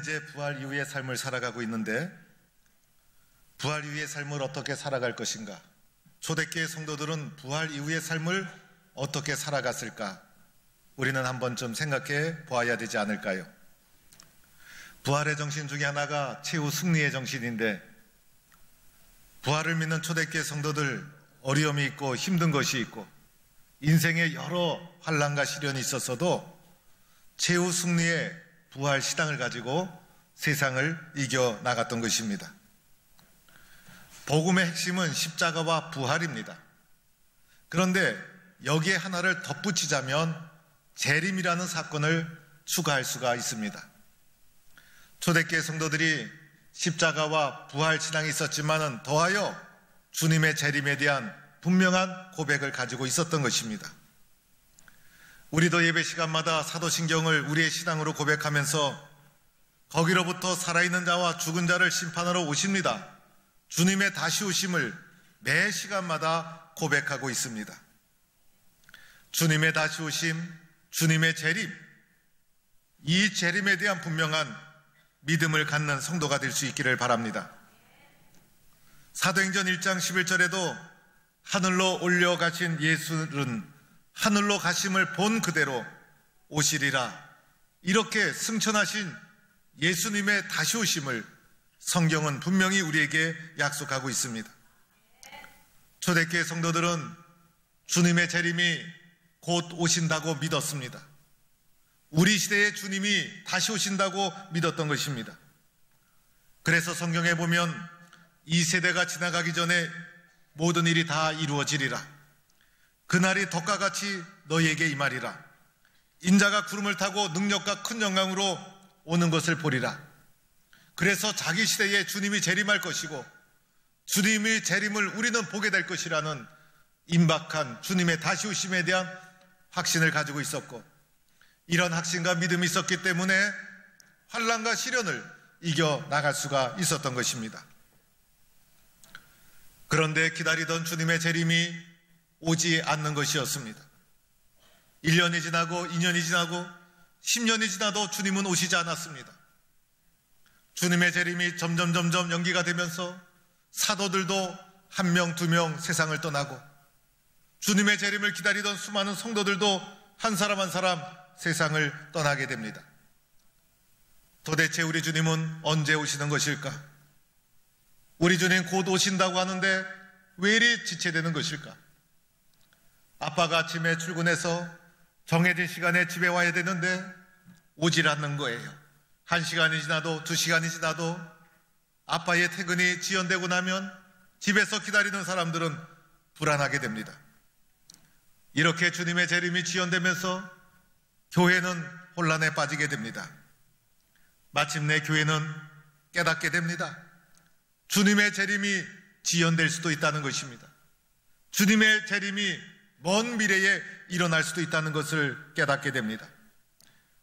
이제 부활 이후의 삶을 살아가고 있는데 부활 이후의 삶을 어떻게 살아갈 것인가? 초대교회 성도들은 부활 이후의 삶을 어떻게 살아갔을까? 우리는 한번 좀 생각해 보아야 되지 않을까요? 부활의 정신 중에 하나가 최후 승리의 정신인데 부활을 믿는 초대교회 성도들 어려움이 있고 힘든 것이 있고 인생에 여러 환난과 시련이 있었어도 최후 승리의 부활 신앙을 가지고 세상을 이겨나갔던 것입니다. 복음의 핵심은 십자가와 부활입니다. 그런데 여기에 하나를 덧붙이자면 재림이라는 사건을 추가할 수가 있습니다. 초대교회 성도들이 십자가와 부활 신앙이 있었지만은 더하여 주님의 재림에 대한 분명한 고백을 가지고 있었던 것입니다. 우리도 예배 시간마다 사도신경을 우리의 신앙으로 고백하면서 거기로부터 살아있는 자와 죽은 자를 심판하러 오십니다. 주님의 다시 오심을 매 시간마다 고백하고 있습니다. 주님의 다시 오심, 주님의 재림, 이 재림에 대한 분명한 믿음을 갖는 성도가 될 수 있기를 바랍니다. 사도행전 1장 11절에도 하늘로 올려가신 예수는 하늘로 가심을 본 그대로 오시리라, 이렇게 승천하신 예수님의 다시 오심을 성경은 분명히 우리에게 약속하고 있습니다. 초대교회 성도들은 주님의 재림이 곧 오신다고 믿었습니다. 우리 시대에 주님이 다시 오신다고 믿었던 것입니다. 그래서 성경에 보면 이 세대가 지나가기 전에 모든 일이 다 이루어지리라. 그날이 덕과 같이 너희에게 임하리라. 인자가 구름을 타고 능력과 큰 영광으로 오는 것을 보리라. 그래서 자기 시대에 주님이 재림할 것이고 주님의 재림을 우리는 보게 될 것이라는 임박한 주님의 다시 오심에 대한 확신을 가지고 있었고, 이런 확신과 믿음이 있었기 때문에 환난과 시련을 이겨나갈 수가 있었던 것입니다. 그런데 기다리던 주님의 재림이 오지 않는 것이었습니다. 1년이 지나고 2년이 지나고 10년이 지나도 주님은 오시지 않았습니다. 주님의 재림이 점점 연기가 되면서 사도들도 1명, 2명 세상을 떠나고 주님의 재림을 기다리던 수많은 성도들도 한 사람 한 사람 세상을 떠나게 됩니다. 도대체 우리 주님은 언제 오시는 것일까? 우리 주님 곧 오신다고 하는데 왜 이리 지체되는 것일까? 아빠가 아침에 출근해서 정해진 시간에 집에 와야 되는데 오질 않는 거예요. 1시간이 지나도 2시간이 지나도 아빠의 퇴근이 지연되고 나면 집에서 기다리는 사람들은 불안하게 됩니다. 이렇게 주님의 재림이 지연되면서 교회는 혼란에 빠지게 됩니다. 마침내 교회는 깨닫게 됩니다. 주님의 재림이 지연될 수도 있다는 것입니다. 주님의 재림이 먼 미래에 일어날 수도 있다는 것을 깨닫게 됩니다.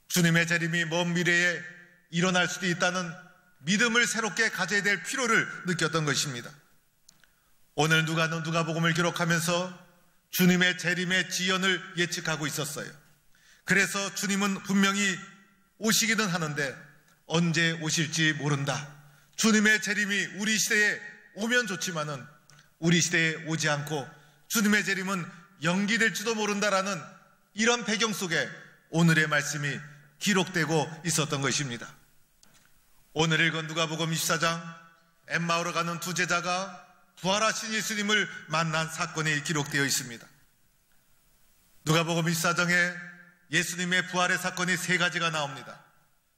주님의 재림이 먼 미래에 일어날 수도 있다는 믿음을 새롭게 가져야 될 필요를 느꼈던 것입니다. 오늘 누가복음을 기록하면서 주님의 재림의 지연을 예측하고 있었어요. 그래서 주님은 분명히 오시기는 하는데 언제 오실지 모른다. 주님의 재림이 우리 시대에 오면 좋지만은 우리 시대에 오지 않고 주님의 재림은 연기될지도 모른다라는 이런 배경 속에 오늘의 말씀이 기록되고 있었던 것입니다. 오늘 읽은 누가복음 24장, 엠마오로 가는 두 제자가 부활하신 예수님을 만난 사건이 기록되어 있습니다. 누가복음 24장에 예수님의 부활의 사건이 3가지가 나옵니다.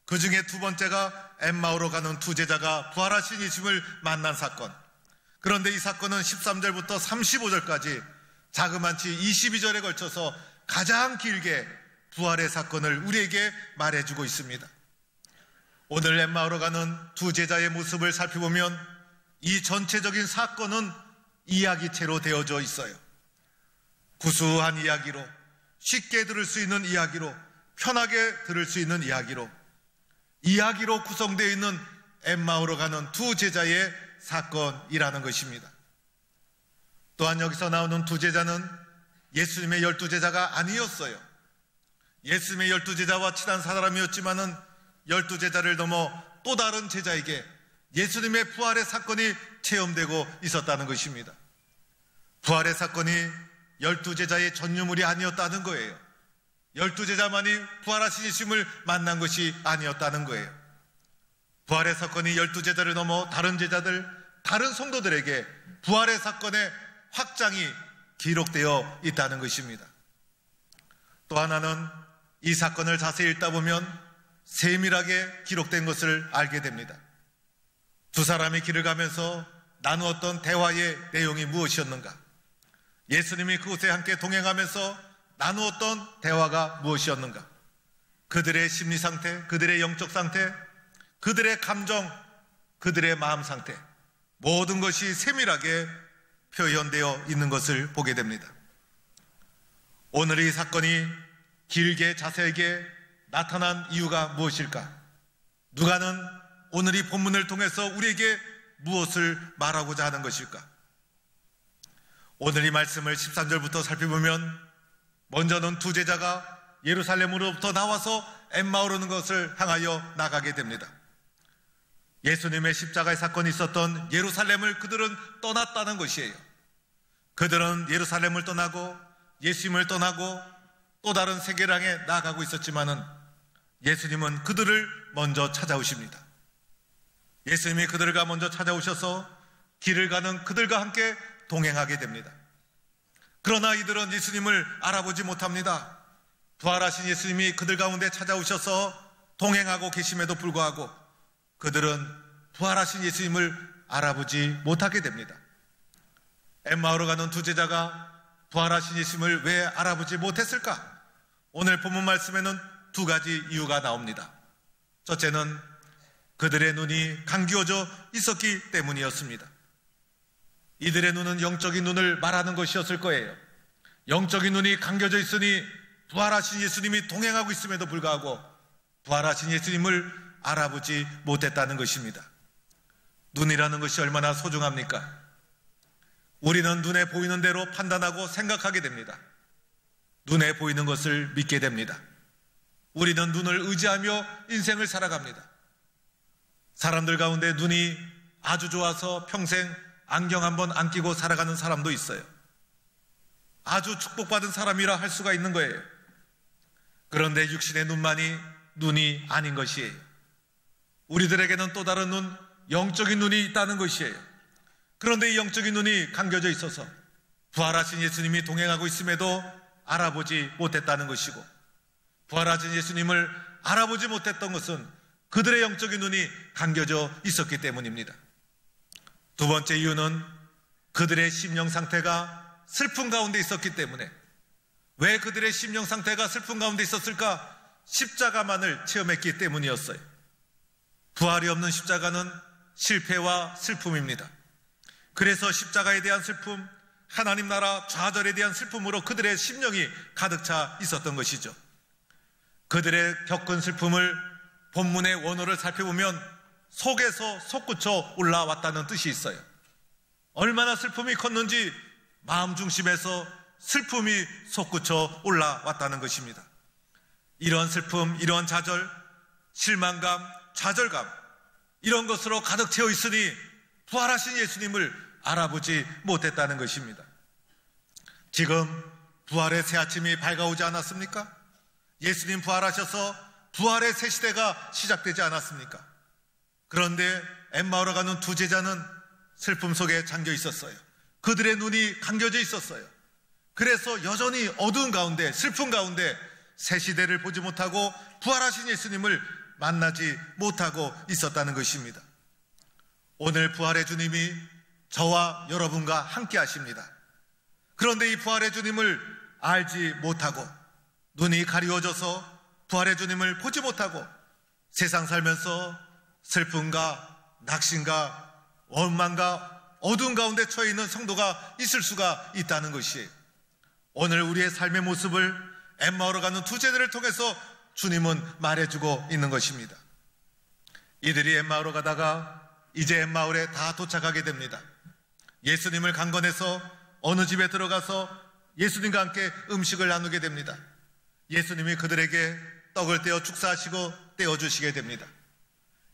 그 중에 두 번째가 엠마오로 가는 두 제자가 부활하신 예수님을 만난 사건. 그런데 이 사건은 13절부터 35절까지 자그만치 22절에 걸쳐서 가장 길게 부활의 사건을 우리에게 말해주고 있습니다. 오늘 엠마오로 가는 두 제자의 모습을 살펴보면 이 전체적인 사건은 이야기체로 되어져 있어요. 구수한 이야기로, 쉽게 들을 수 있는 이야기로, 편하게 들을 수 있는 이야기로 구성되어 있는 엠마오로 가는 두 제자의 사건이라는 것입니다. 또한 여기서 나오는 두 제자는 예수님의 12제자가 아니었어요. 예수님의 12제자와 친한 사람이었지만은 12제자를 넘어 또 다른 제자에게 예수님의 부활의 사건이 체험되고 있었다는 것입니다. 부활의 사건이 12제자의 전유물이 아니었다는 거예요. 12제자만이 부활하신 예수님을 만난 것이 아니었다는 거예요. 부활의 사건이 12제자를 넘어 다른 제자들, 다른 성도들에게 부활의 사건의 확장이 기록되어 있다는 것입니다. 또 하나는 이 사건을 자세히 읽다 보면 세밀하게 기록된 것을 알게 됩니다. 두 사람이 길을 가면서 나누었던 대화의 내용이 무엇이었는가? 예수님이 그곳에 함께 동행하면서 나누었던 대화가 무엇이었는가? 그들의 심리 상태, 그들의 영적 상태, 그들의 감정, 그들의 마음 상태, 모든 것이 세밀하게 표현되어 있는 것을 보게 됩니다. 오늘 이 사건이 길게 자세하게 나타난 이유가 무엇일까? 누가는 오늘 이 본문을 통해서 우리에게 무엇을 말하고자 하는 것일까? 오늘 이 말씀을 13절부터 살펴보면 먼저는 두 제자가 예루살렘으로부터 나와서 엠마오라는 것을 향하여 나가게 됩니다. 예수님의 십자가의 사건이 있었던 예루살렘을 그들은 떠났다는 것이에요. 그들은 예루살렘을 떠나고 예수님을 떠나고 또 다른 세계를 향해 나아가고 있었지만은 예수님은 그들을 먼저 찾아오십니다. 예수님이 그들과 먼저 찾아오셔서 길을 가는 그들과 함께 동행하게 됩니다. 그러나 이들은 예수님을 알아보지 못합니다. 부활하신 예수님이 그들 가운데 찾아오셔서 동행하고 계심에도 불구하고 그들은 부활하신 예수님을 알아보지 못하게 됩니다. 엠마오로 가는 두 제자가 부활하신 예수님을 왜 알아보지 못했을까? 오늘 본문 말씀에는 두 가지 이유가 나옵니다. 첫째는 그들의 눈이 감기어져 있었기 때문이었습니다. 이들의 눈은 영적인 눈을 말하는 것이었을 거예요. 영적인 눈이 감겨져 있으니 부활하신 예수님이 동행하고 있음에도 불구하고 부활하신 예수님을 알아보지 못했다는 것입니다. 눈이라는 것이 얼마나 소중합니까? 우리는 눈에 보이는 대로 판단하고 생각하게 됩니다. 눈에 보이는 것을 믿게 됩니다. 우리는 눈을 의지하며 인생을 살아갑니다. 사람들 가운데 눈이 아주 좋아서 평생 안경 한번 안 끼고 살아가는 사람도 있어요. 아주 축복받은 사람이라 할 수가 있는 거예요. 그런데 육신의 눈만이 눈이 아닌 것이에요. 우리들에게는 또 다른 눈, 영적인 눈이 있다는 것이에요. 그런데 이 영적인 눈이 감겨져 있어서 부활하신 예수님이 동행하고 있음에도 알아보지 못했다는 것이고, 부활하신 예수님을 알아보지 못했던 것은 그들의 영적인 눈이 감겨져 있었기 때문입니다. 두 번째 이유는 그들의 심령 상태가 슬픔 가운데 있었기 때문에. 왜 그들의 심령 상태가 슬픔 가운데 있었을까? 십자가만을 체험했기 때문이었어요. 부활이 없는 십자가는 실패와 슬픔입니다. 그래서 십자가에 대한 슬픔, 하나님 나라 좌절에 대한 슬픔으로 그들의 심령이 가득 차 있었던 것이죠. 그들의 겪은 슬픔을 본문의 원어를 살펴보면 속에서 솟구쳐 올라왔다는 뜻이 있어요. 얼마나 슬픔이 컸는지 마음 중심에서 슬픔이 솟구쳐 올라왔다는 것입니다. 이런 슬픔, 이런 좌절, 실망감, 좌절감, 이런 것으로 가득 채워 있으니 부활하신 예수님을 알아보지 못했다는 것입니다. 지금 부활의 새 아침이 밝아오지 않았습니까? 예수님 부활하셔서 부활의 새 시대가 시작되지 않았습니까? 그런데 엠마오로 가는 두 제자는 슬픔 속에 잠겨 있었어요. 그들의 눈이 감겨져 있었어요. 그래서 여전히 어두운 가운데, 슬픔 가운데 새 시대를 보지 못하고 부활하신 예수님을 만나지 못하고 있었다는 것입니다. 오늘 부활의 주님이 저와 여러분과 함께 하십니다. 그런데 이 부활의 주님을 알지 못하고 눈이 가리워져서 부활의 주님을 보지 못하고 세상 살면서 슬픔과 낙심과 원망과 어두운 가운데 처해 있는 성도가 있을 수가 있다는 것이에요. 오늘 우리의 삶의 모습을 엠마오로 가는 두 제자를 통해서 주님은 말해주고 있는 것입니다. 이들이 엠마오로 가다가 이제 엠마오에 다 도착하게 됩니다. 예수님을 강건해서 어느 집에 들어가서 예수님과 함께 음식을 나누게 됩니다. 예수님이 그들에게 떡을 떼어 축사하시고 떼어주시게 됩니다.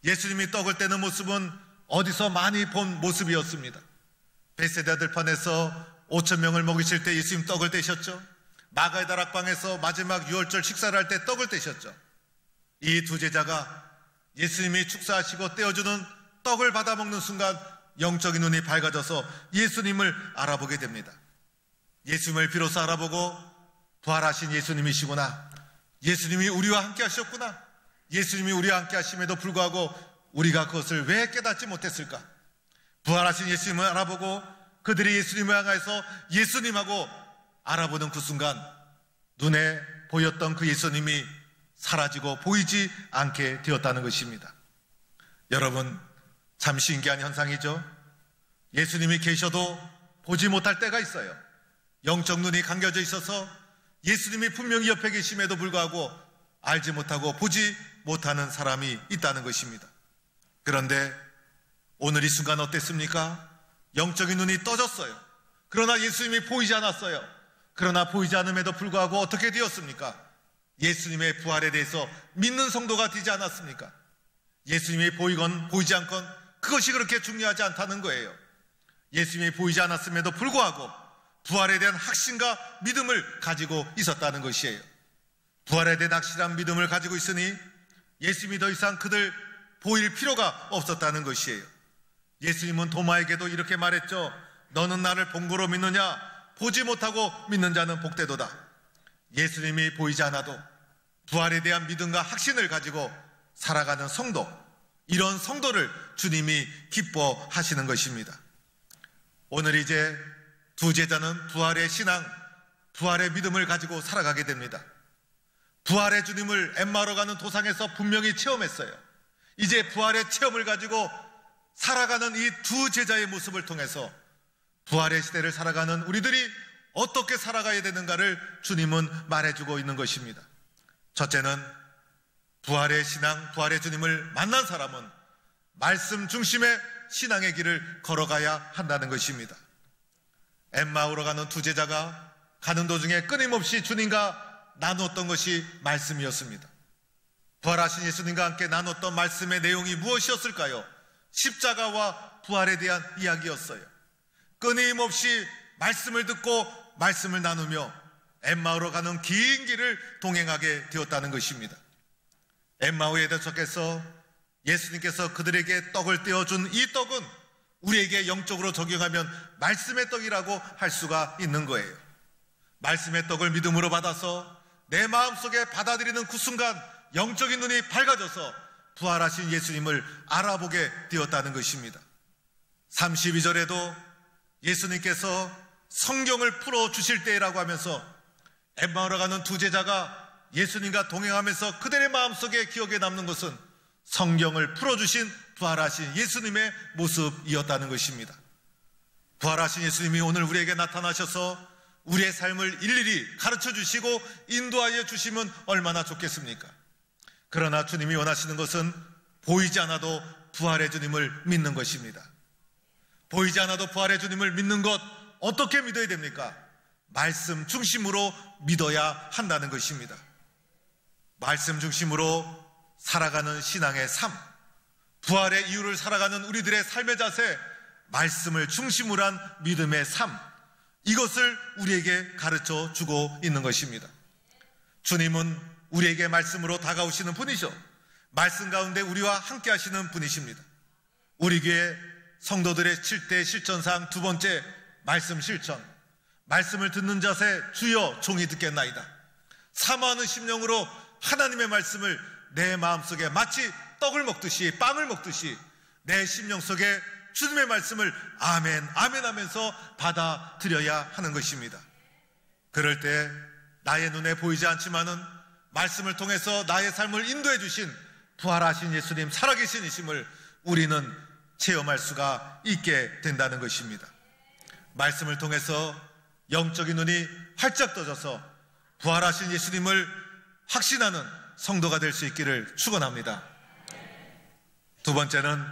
예수님이 떡을 떼는 모습은 어디서 많이 본 모습이었습니다. 베세다 들판에서 5,000명을 먹이실 때 예수님 떡을 떼셨죠. 마가의 다락방에서 마지막 유월절 식사를 할 때 떡을 떼셨죠. 이 두 제자가 예수님이 축사하시고 떼어주는 떡을 받아 먹는 순간 영적인 눈이 밝아져서 예수님을 알아보게 됩니다. 예수님을 비로소 알아보고 부활하신 예수님이시구나, 예수님이 우리와 함께 하셨구나, 예수님이 우리와 함께 하심에도 불구하고 우리가 그것을 왜 깨닫지 못했을까? 부활하신 예수님을 알아보고 그들이 예수님을 향해서 예수님하고 알아보는 그 순간 눈에 보였던 그 예수님이 사라지고 보이지 않게 되었다는 것입니다. 여러분, 참 신기한 현상이죠. 예수님이 계셔도 보지 못할 때가 있어요. 영적 눈이 감겨져 있어서 예수님이 분명히 옆에 계심에도 불구하고 알지 못하고 보지 못하는 사람이 있다는 것입니다. 그런데 오늘 이 순간 어땠습니까? 영적인 눈이 떠졌어요. 그러나 예수님이 보이지 않았어요. 그러나 보이지 않음에도 불구하고 어떻게 되었습니까? 예수님의 부활에 대해서 믿는 성도가 되지 않았습니까? 예수님이 보이건 보이지 않건 그것이 그렇게 중요하지 않다는 거예요. 예수님이 보이지 않았음에도 불구하고 부활에 대한 확신과 믿음을 가지고 있었다는 것이에요. 부활에 대한 확실한 믿음을 가지고 있으니 예수님이 더 이상 그들 보일 필요가 없었다는 것이에요. 예수님은 도마에게도 이렇게 말했죠. 너는 나를 본 거로 믿느냐? 보지 못하고 믿는 자는 복되도다. 예수님이 보이지 않아도 부활에 대한 믿음과 확신을 가지고 살아가는 성도, 이런 성도를 주님이 기뻐하시는 것입니다. 오늘 이제 두 제자는 부활의 신앙, 부활의 믿음을 가지고 살아가게 됩니다. 부활의 주님을 엠마오로 가는 도상에서 분명히 체험했어요. 이제 부활의 체험을 가지고 살아가는 이 두 제자의 모습을 통해서 부활의 시대를 살아가는 우리들이 어떻게 살아가야 되는가를 주님은 말해주고 있는 것입니다. 첫째는 부활의 신앙, 부활의 주님을 만난 사람은 말씀 중심의 신앙의 길을 걸어가야 한다는 것입니다. 엠마오로 가는 두 제자가 가는 도중에 끊임없이 주님과 나누었던 것이 말씀이었습니다. 부활하신 예수님과 함께 나눴던 말씀의 내용이 무엇이었을까요? 십자가와 부활에 대한 이야기였어요. 끊임없이 말씀을 듣고 말씀을 나누며 엠마오로 가는 긴 길을 동행하게 되었다는 것입니다. 엠마오에 도착해서 예수님께서 그들에게 떡을 떼어준 이 떡은 우리에게 영적으로 적용하면 말씀의 떡이라고 할 수가 있는 거예요. 말씀의 떡을 믿음으로 받아서 내 마음속에 받아들이는 그 순간 영적인 눈이 밝아져서 부활하신 예수님을 알아보게 되었다는 것입니다. 32절에도 예수님께서 성경을 풀어주실 때라고 하면서 엠마오로 가는 두 제자가 예수님과 동행하면서 그들의 마음속에 기억에 남는 것은 성경을 풀어주신 부활하신 예수님의 모습이었다는 것입니다. 부활하신 예수님이 오늘 우리에게 나타나셔서 우리의 삶을 일일이 가르쳐 주시고 인도하여 주시면 얼마나 좋겠습니까? 그러나 주님이 원하시는 것은 보이지 않아도 부활의 주님을 믿는 것입니다. 보이지 않아도 부활의 주님을 믿는 것, 어떻게 믿어야 됩니까? 말씀 중심으로 믿어야 한다는 것입니다. 말씀 중심으로 살아가는 신앙의 삶, 부활의 이유를 살아가는 우리들의 삶의 자세, 말씀을 중심으로 한 믿음의 삶, 이것을 우리에게 가르쳐 주고 있는 것입니다. 주님은 우리에게 말씀으로 다가오시는 분이죠. 말씀 가운데 우리와 함께 하시는 분이십니다. 우리 교회 성도들의 7대 실천사항 두 번째, 말씀 실천. 말씀을 듣는 자세, 주여 종이 듣겠나이다. 사모하는 심령으로 하나님의 말씀을 내 마음속에 마치 떡을 먹듯이, 빵을 먹듯이 내 심령 속에 주님의 말씀을 아멘, 아멘 하면서 받아들여야 하는 것입니다. 그럴 때 나의 눈에 보이지 않지만은 말씀을 통해서 나의 삶을 인도해 주신 부활하신 예수님, 살아계신 이심을 우리는 체험할 수가 있게 된다는 것입니다. 말씀을 통해서 영적인 눈이 활짝 떠져서 부활하신 예수님을 확신하는 성도가 될 수 있기를 축원합니다. 두 번째는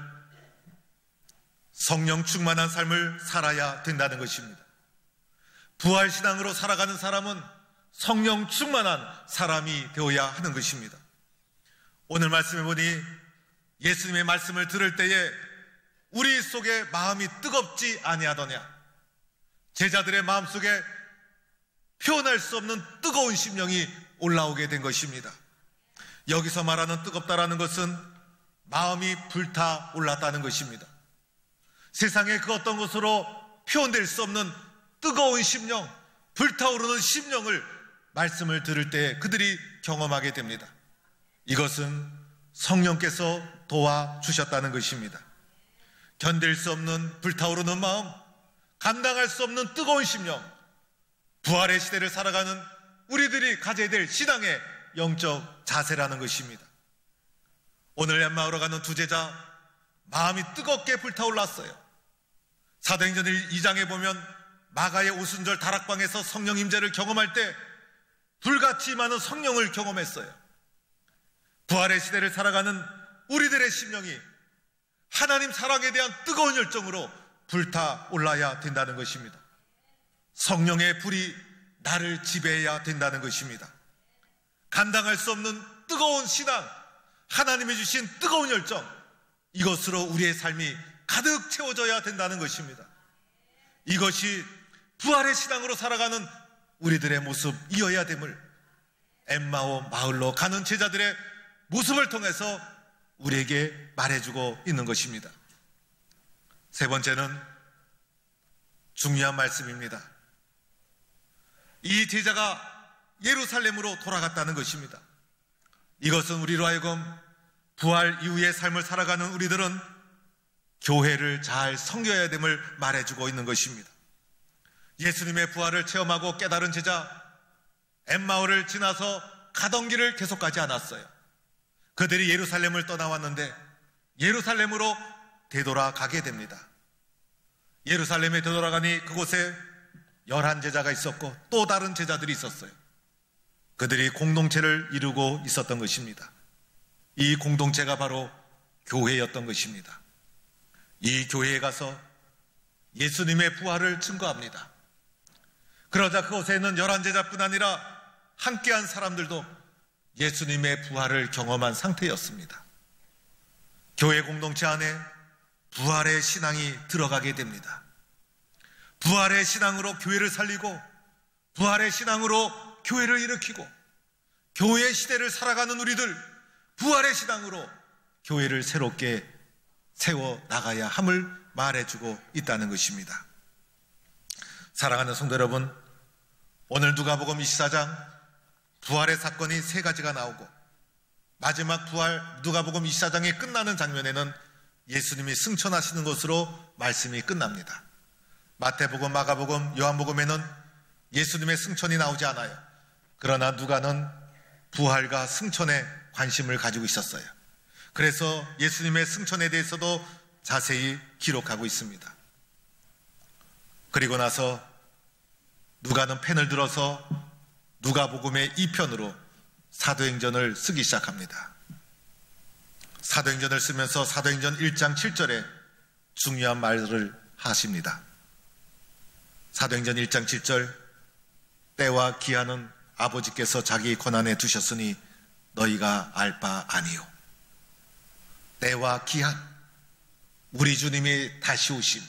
성령 충만한 삶을 살아야 된다는 것입니다. 부활신앙으로 살아가는 사람은 성령 충만한 사람이 되어야 하는 것입니다. 오늘 말씀해 보니 예수님의 말씀을 들을 때에 우리 속에 마음이 뜨겁지 아니하더냐? 제자들의 마음속에 표현할 수 없는 뜨거운 심령이 올라오게 된 것입니다. 여기서 말하는 뜨겁다라는 것은 마음이 불타 올랐다는 것입니다. 세상에 그 어떤 것으로 표현될 수 없는 뜨거운 심령, 불타오르는 심령을 말씀을 들을 때 그들이 경험하게 됩니다. 이것은 성령께서 도와주셨다는 것입니다. 견딜 수 없는 불타오르는 마음, 감당할 수 없는 뜨거운 심령, 부활의 시대를 살아가는 우리들이 가져야 될 신앙의 영적 자세라는 것입니다. 오늘 엠마오로 가는 두 제자, 마음이 뜨겁게 불타올랐어요. 사도행전 2장에 보면 마가의 오순절 다락방에서 성령 임재를 경험할 때 불같이 많은 성령을 경험했어요. 부활의 시대를 살아가는 우리들의 심령이 하나님 사랑에 대한 뜨거운 열정으로 불타올라야 된다는 것입니다. 성령의 불이 나를 지배해야 된다는 것입니다. 감당할 수 없는 뜨거운 신앙, 하나님이 주신 뜨거운 열정, 이것으로 우리의 삶이 가득 채워져야 된다는 것입니다. 이것이 부활의 신앙으로 살아가는 우리들의 모습이어야 됨을 엠마오 마을로 가는 제자들의 모습을 통해서 우리에게 말해주고 있는 것입니다. 세 번째는 중요한 말씀입니다. 이 제자가 예루살렘으로 돌아갔다는 것입니다. 이것은 우리로 하여금 부활 이후의 삶을 살아가는 우리들은 교회를 잘 섬겨야 됨을 말해주고 있는 것입니다. 예수님의 부활을 체험하고 깨달은 제자 엠마오를 지나서 가던 길을 계속 가지 않았어요. 그들이 예루살렘을 떠나왔는데 예루살렘으로 되돌아가게 됩니다. 예루살렘에 되돌아가니 그곳에 11제자가 있었고 또 다른 제자들이 있었어요. 그들이 공동체를 이루고 있었던 것입니다. 이 공동체가 바로 교회였던 것입니다. 이 교회에 가서 예수님의 부활을 증거합니다. 그러자 그곳에는 11제자뿐 아니라 함께한 사람들도 예수님의 부활을 경험한 상태였습니다. 교회 공동체 안에 부활의 신앙이 들어가게 됩니다. 부활의 신앙으로 교회를 살리고 부활의 신앙으로 교회를 일으키고 교회의 시대를 살아가는 우리들, 부활의 신앙으로 교회를 새롭게 세워나가야 함을 말해주고 있다는 것입니다. 사랑하는 성도 여러분, 오늘 누가복음 24장 부활의 사건이 3가지가 나오고 마지막 부활 누가복음 24장이 끝나는 장면에는 예수님이 승천하시는 것으로 말씀이 끝납니다. 마태복음, 마가복음, 요한복음에는 예수님의 승천이 나오지 않아요. 그러나 누가는 부활과 승천에 관심을 가지고 있었어요. 그래서 예수님의 승천에 대해서도 자세히 기록하고 있습니다. 그리고 나서 누가는 펜을 들어서 누가복음의 2편으로 사도행전을 쓰기 시작합니다. 사도행전을 쓰면서 사도행전 1장 7절에 중요한 말을 하십니다. 사도행전 1장 7절, 때와 기한은 아버지께서 자기 권한에 두셨으니 너희가 알 바 아니요. 때와 기한, 우리 주님이 다시 오심,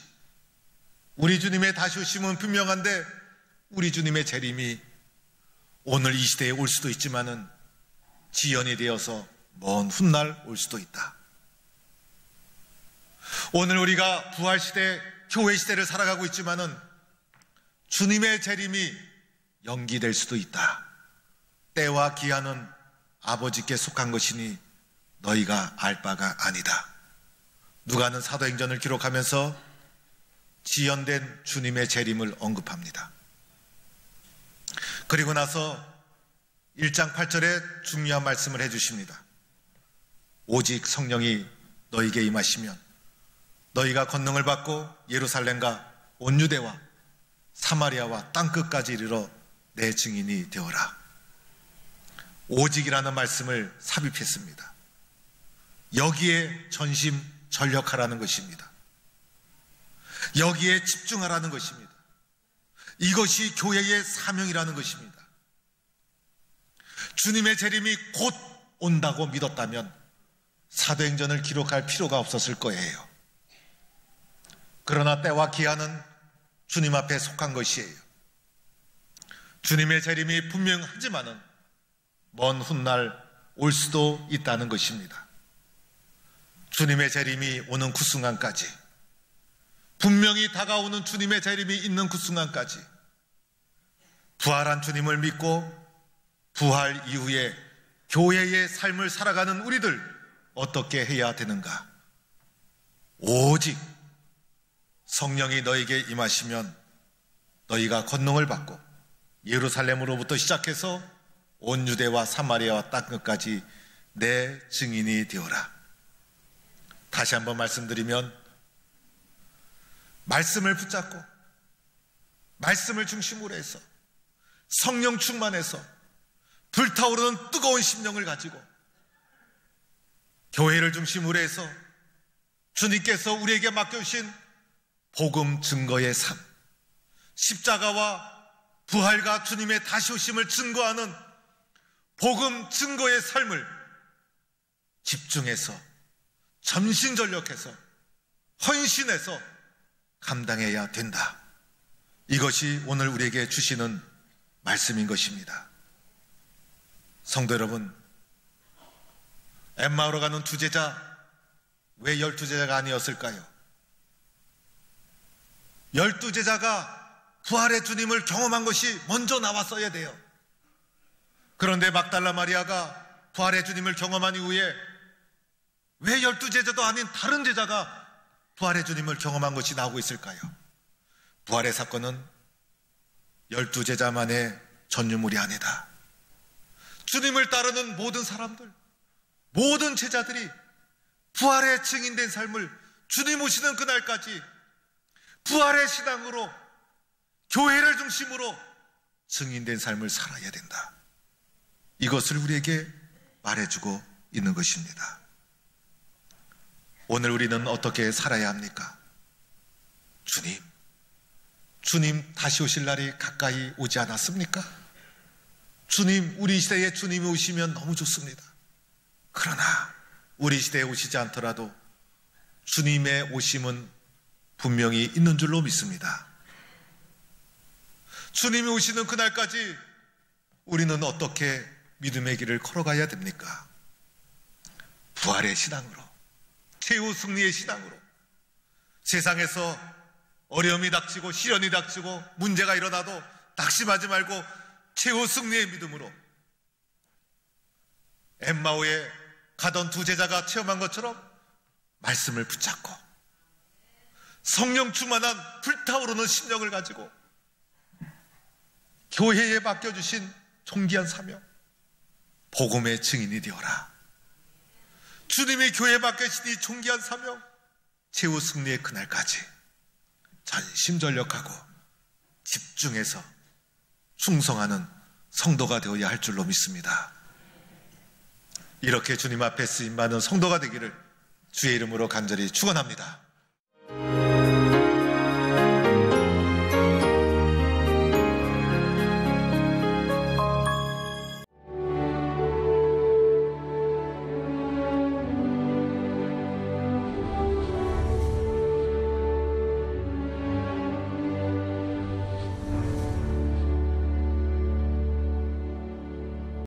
우리 주님의 다시 오심은 분명한데 우리 주님의 재림이 오늘 이 시대에 올 수도 있지만은 지연이 되어서 먼 훗날 올 수도 있다. 오늘 우리가 부활시대, 교회 시대를 살아가고 있지만은 주님의 재림이 연기될 수도 있다. 때와 기한은 아버지께 속한 것이니 너희가 알 바가 아니다. 누가는 사도행전을 기록하면서 지연된 주님의 재림을 언급합니다. 그리고 나서 1장 8절에 중요한 말씀을 해주십니다. 오직 성령이 너희에게 임하시면 너희가 권능을 받고 예루살렘과 온 유대와 사마리아와 땅끝까지 이르러 내 증인이 되어라. 오직이라는 말씀을 삽입했습니다. 여기에 전심전력하라는 것입니다. 여기에 집중하라는 것입니다. 이것이 교회의 사명이라는 것입니다. 주님의 재림이 곧 온다고 믿었다면 사도행전을 기록할 필요가 없었을 거예요. 그러나 때와 기한은 주님 앞에 속한 것이에요. 주님의 재림이 분명하지만은 먼 훗날 올 수도 있다는 것입니다. 주님의 재림이 오는 그 순간까지, 분명히 다가오는 주님의 재림이 있는 그 순간까지 부활한 주님을 믿고 부활 이후에 교회의 삶을 살아가는 우리들 어떻게 해야 되는가? 오직 성령이 너에게 임하시면 너희가 권능을 받고 예루살렘으로부터 시작해서 온 유대와 사마리아와 땅 끝까지 내 증인이 되어라. 다시 한번 말씀드리면, 말씀을 붙잡고 말씀을 중심으로 해서 성령 충만해서 불타오르는 뜨거운 심령을 가지고 교회를 중심으로 해서 주님께서 우리에게 맡겨주신 복음 증거의 삶, 십자가와 부활과 주님의 다시 오심을 증거하는 복음 증거의 삶을 집중해서 전신전력해서 헌신해서 감당해야 된다. 이것이 오늘 우리에게 주시는 말씀인 것입니다. 성도 여러분, 엠마오로 가는 두 제자, 왜 12제자가 아니었을까요? 12제자가 부활의 주님을 경험한 것이 먼저 나왔어야 돼요. 그런데 막달라 마리아가 부활의 주님을 경험한 이후에 왜 12제자도 아닌 다른 제자가 부활의 주님을 경험한 것이 나오고 있을까요? 부활의 사건은 12제자만의 전유물이 아니다. 주님을 따르는 모든 사람들, 모든 제자들이 부활의 증인된 삶을 주님 오시는 그날까지 부활의 신앙으로 교회를 중심으로 증인된 삶을 살아야 된다. 이것을 우리에게 말해주고 있는 것입니다. 오늘 우리는 어떻게 살아야 합니까? 주님 다시 오실 날이 가까이 오지 않았습니까? 우리 시대에 주님이 오시면 너무 좋습니다. 그러나 우리 시대에 오시지 않더라도 주님의 오심은 분명히 있는 줄로 믿습니다. 주님이 오시는 그날까지 우리는 어떻게 믿음의 길을 걸어가야 됩니까? 부활의 신앙으로, 최후 승리의 신앙으로, 세상에서 어려움이 닥치고 시련이 닥치고 문제가 일어나도 낙심하지 말고 최후 승리의 믿음으로 엠마오에 가던 두 제자가 체험한 것처럼 말씀을 붙잡고 성령 충만한 불타오르는 심령을 가지고 교회에 맡겨주신 존귀한 사명, 복음의 증인이 되어라. 주님이 교회에 맡겨주신 이 존귀한 사명, 최후 승리의 그날까지 전심전력하고 집중해서 충성하는 성도가 되어야 할 줄로 믿습니다. 이렇게 주님 앞에 쓰임받은 성도가 되기를 주의 이름으로 간절히 축원합니다.